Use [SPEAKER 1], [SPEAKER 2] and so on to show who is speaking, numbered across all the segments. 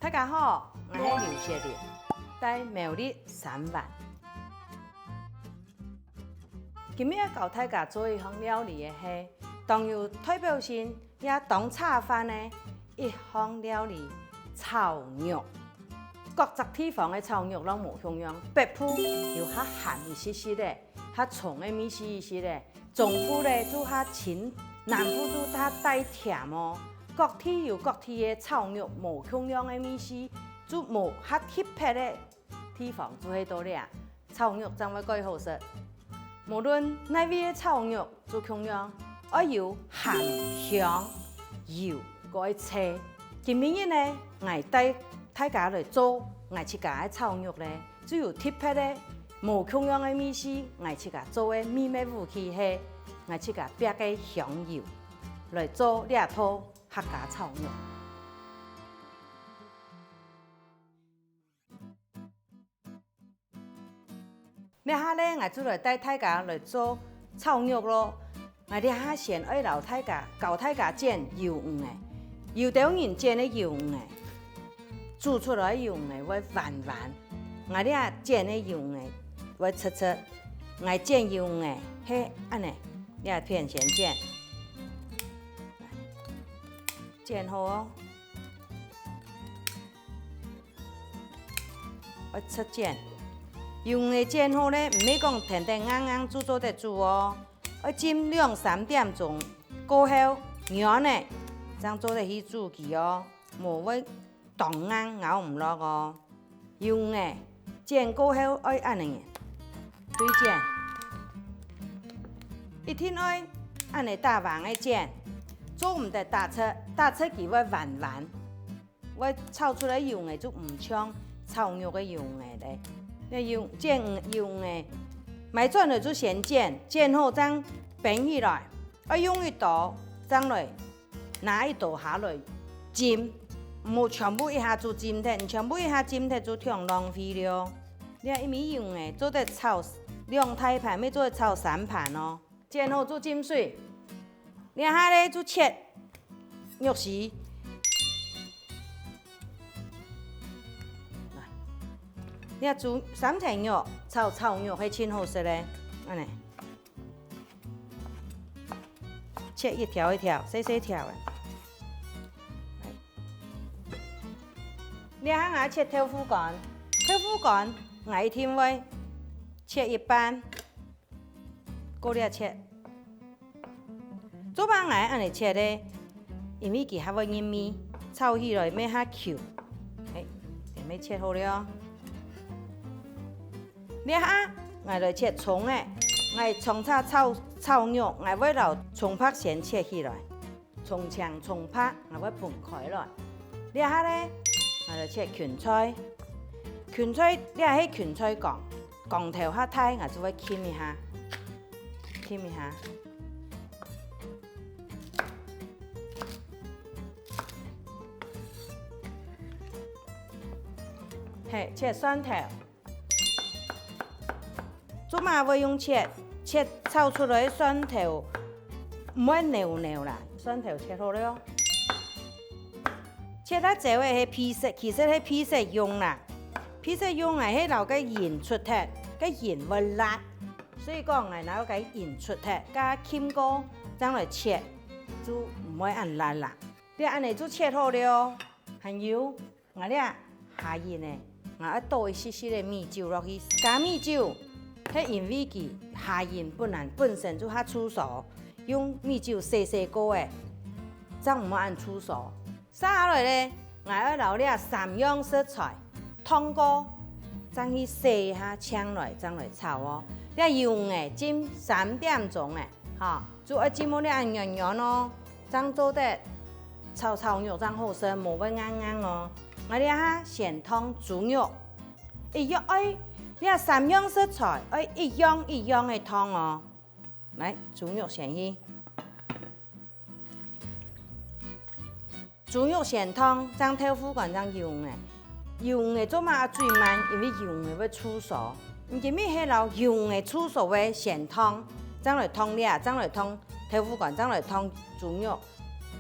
[SPEAKER 1] 大家好，我是刘雪玲，带苗栗3万。今日教大家做一项料理的是当有代表性也当炒饭的一项料理——炒肉。各个地方的炒肉拢无同样，北部有较咸一些些的，较重的味丝一些的；中部咧就较清，南部就较带甜哦。各地有各地的炒肉无同样的味丝，就无较特别的地方就喺度咧。炒肉怎会改好食？无论哪味的炒肉，就同样要有咸香油嗰一切。今日呢，我带大家来做我自家的炒肉咧，只有特别的无同样的味丝，我自家做的秘密武器是我自家别个香油来做两套客家炒肉。然后咧，我就来带大家来做炒肉咯。我哋下先要留大家教大家煎油鱼的，有条人煎的油鱼的，煮出来油鱼会软软。我哋煎的油鱼会脆脆。我煎油鱼係安尼，你片先煎，煎好哦，我切煎。油鱼煎好咧，唔係講停停硬硬煮做得煮哦，要浸2-3點鐘過後，肉呢，將做得去煮佢哦，無會凍硬咬唔落哦。油魚煎過後要安尼對煎，一定要安尼大碗的煎，做唔得大切，大切佢會軟軟，會炒出來油魚就唔像炒肉的油魚咧。煎油魚，買轉來就先煎，煎好將平起來，要用一刀將來拿一刀下來浸，唔好全部一下就浸脫，全部一下浸脫就挺浪費了。你一味油魚做得炒2大盤，咪做得炒3盤哦。煎好就浸水，然後咧就切肉絲。你煮3層肉，炒肉係真好食咧，安尼切一條一條，細細條的。你下我切豆腐乾，豆腐乾我一定會切一半，過嚟切。做飯我安尼切咧，因為佢較會軟味，炒起來咪較 Q。就咪切好了。你下我來切蔥誒，我蔥炒肉，我會留蔥拍先切起來，蔥薑、蔥拍我會分開來。你下咧，我來切芹菜，芹菜你係芹菜槓頭較大，我就會撿一下，係切蒜頭。做嘛會用切炒出來蒜頭，唔會黏啦。蒜頭切好了，切得這位係皮色，其實係皮色用啦。皮色用係喺留個鹽出嚟，個鹽會辣，所以講係留個鹽出嚟，加醃過，將來切就唔會咁辣啦。你安尼就切好了，還有我哋下鹽呢，我要倒一些些的米酒落去，加米酒。係因為佢下鹽本身就較粗熟，用米酒細過誒，咁唔好按粗熟。下來咧，我要留啲3樣食材，湯過，將去洗下炝來，將來炒哦。啲油魚浸3點鐘誒，嚇，就要浸好啲軟軟咯，將做得炒肉將好食，冇會硬哦。我哋下先湯豬肉，一樣愛。你3樣食材，要一樣的湯哦。來，豬肉先去，豬肉先湯，將豆腐乾將油魚，油魚做嘛最慢，因為油魚會煮熟。你今日係留油魚煮熟的先湯，將來湯料，將來湯豆腐乾，將來湯豬肉，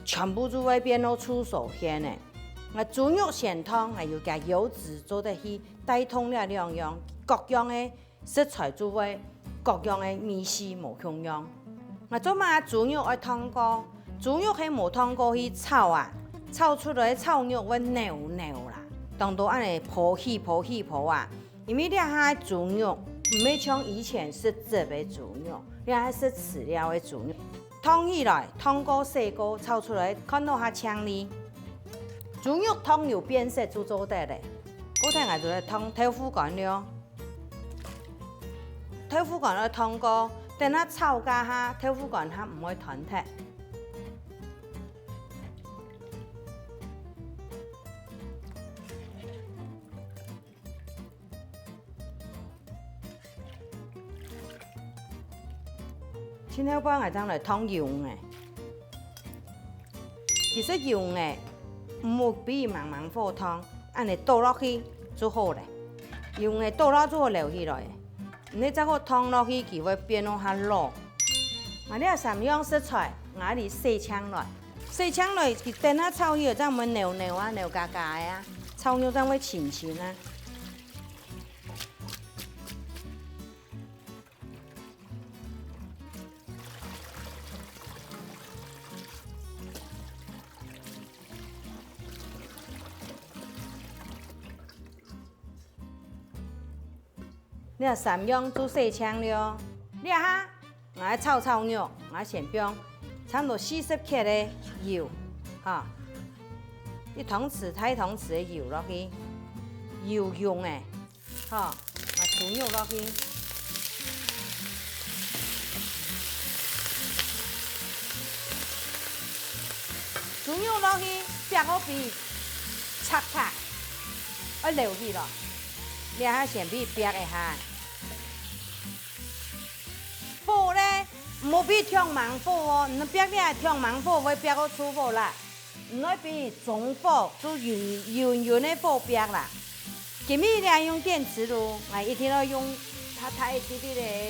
[SPEAKER 1] 全部就會變到煮熟先的。猪肉鲜汤又加油脂做得去带通了两样各样的食材滋味，各样的味丝无同样。做嘛猪肉爱汤锅，猪肉喺无汤锅去炒啊，炒出来炒肉会黏黏啦，当到安尼泡起啊。因为遐下猪肉唔係像以前是汁的豬肉，遐是飼料的豬肉，湯起來湯過細過炒出來，看到它香味。豬肉湯有變色就做得咧。嗰陣我就嚟湯豆腐乾了，豆腐乾嚟湯過，等它炒加下豆腐乾它唔會團體。前後班係當嚟湯油嘅，其實油嘅唔會比慢慢火湯，安尼倒落去就好咧。油嘅倒落就好流起來，你再個湯落去，佢會變到較老。你係三樣食材，我哋洗槍來，洗槍來，佢等下炒肉真會扭扭啊、扭嘎嘎啊，炒肉真會清清啊。你啊三樣都洗槍了，你下我炒肉，我先放差不多40克的油，哈，一湯匙大湯匙的油落去，油用誒，哈，我豬肉落去，豬肉落去，煸好皮，擦，流去咯。你下先俾煸一下，火咧唔好俾調慢火哦，你煸你係調慢火會煸到出火啦，唔可以俾中火，就圓的火煸啦。今日你用電磁爐，我一定要用它一啲啲嘅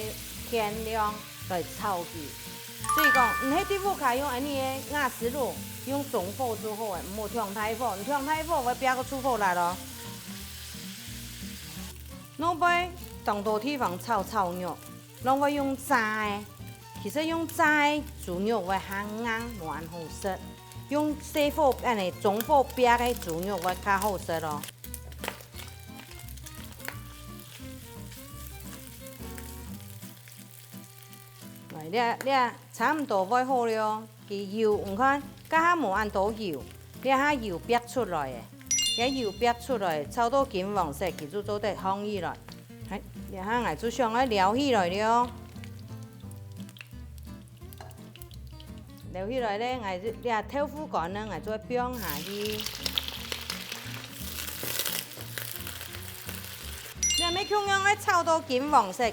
[SPEAKER 1] 天亮來炒佢。所以講，唔係啲火可以用安尼嘅壓磁爐，用中火就好誒，唔好調大火，你調大火會煸到出火啦咯。攞杯當多地方炒肉，攞我用炸的，其實用炸的豬肉會較硬，冇咁好食。用細火安尼中火煸的豬肉會較好食咯。你差唔多會好了，佢油唔看，家下冇按多油，你下油煸出來嘅。嘅油煸出來，炒到金黃色，佢就做得香起來。係，你下我就上來撩起來了。撩起來咧，你下豆腐乾咧，我再放下去。你咪咁樣咧炒到金黃色，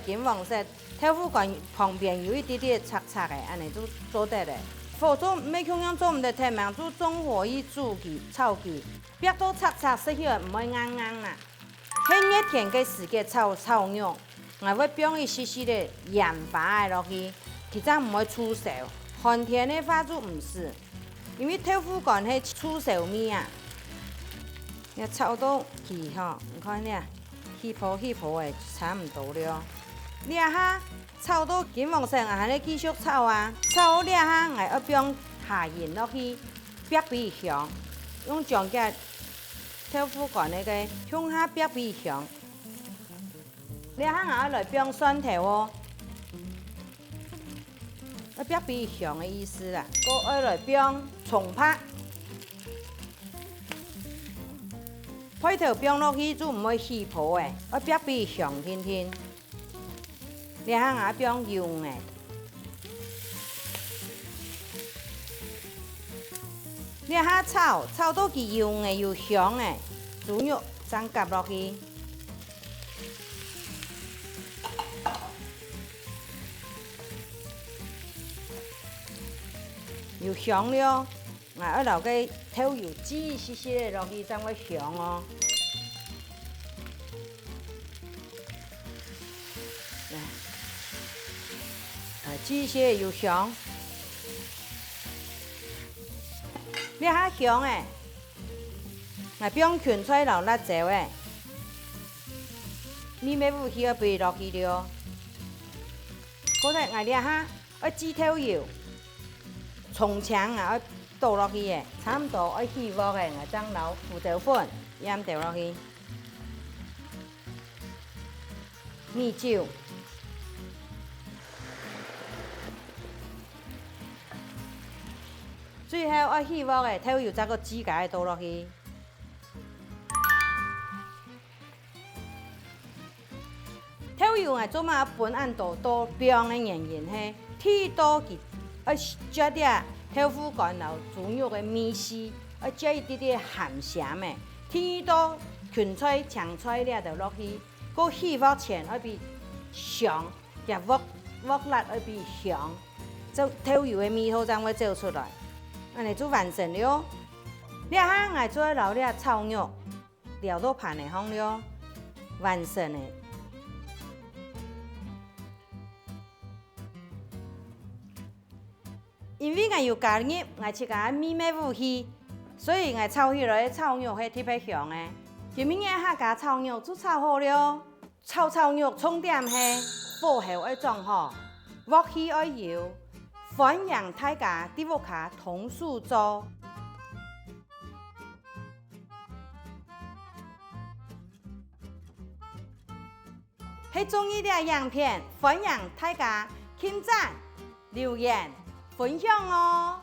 [SPEAKER 1] 豆腐乾旁邊有一啲啲擦擦嘅，安尼就做得咧。火做咪咁樣做唔得太慢，就中火去煮佢炒佢。煸到擦擦食起來唔會硬硬啦。喺熱天嘅時間炒肉，我會放一絲絲的鹽巴落去，佢真唔會出餿。寒天的話就唔是，因為豆腐乾係出餿味啊。你炒到佢嗬，你看呢，起泡嘅差唔多了。你下炒到金黃色，我喺度繼續炒啊，炒好下我要放下鹽落去，煸比香，用醬嘅。豆腐乾那個向下煸比香，你下我來放蒜頭哦，要煸比香的意思啦。我要來放蔥拍，配頭放落去就唔會起泡誒，要煸比香甜甜。你下我放油誒。你下炒到佢油嘅又香嘅，豬肉再夾落去，又香了。我要留個頭油擠細細的落去，才會香哦。擠細又香。你下香誒，我不用芹菜老辣椒诶，咪咩武器要背落去了。嗰隻我哋哈，要煮透油，葱薑啊要倒落去嘅，差唔多要起鑊嘅，我將留胡椒粉鹽倒落去，米酒。最後要起鑊嘅，透油再個煮解倒落去。透油我做嘛本按度多冰嘅原因係，太多佢要加啲豆腐乾流豬肉嘅米絲，要加一啲啲鹹鹹嘅，太多芹菜、青菜咧就落去，個起鑊前要比香，入鑊辣要比香，就透油嘅味道才會走出來。安尼就完成了。你下我做留啲炒肉，料到盤嚟放了，完成嘅。因為我要加入，我切個咪咩武器，所以我炒起來炒肉係特別香嘅。前面嘅下加炒肉就炒好了，炒肉重點係火候要裝好，鑊氣要油。歡迎大家喺屋企同時做。喺中意啲影片，歡迎大家點讚、留言、分享哦。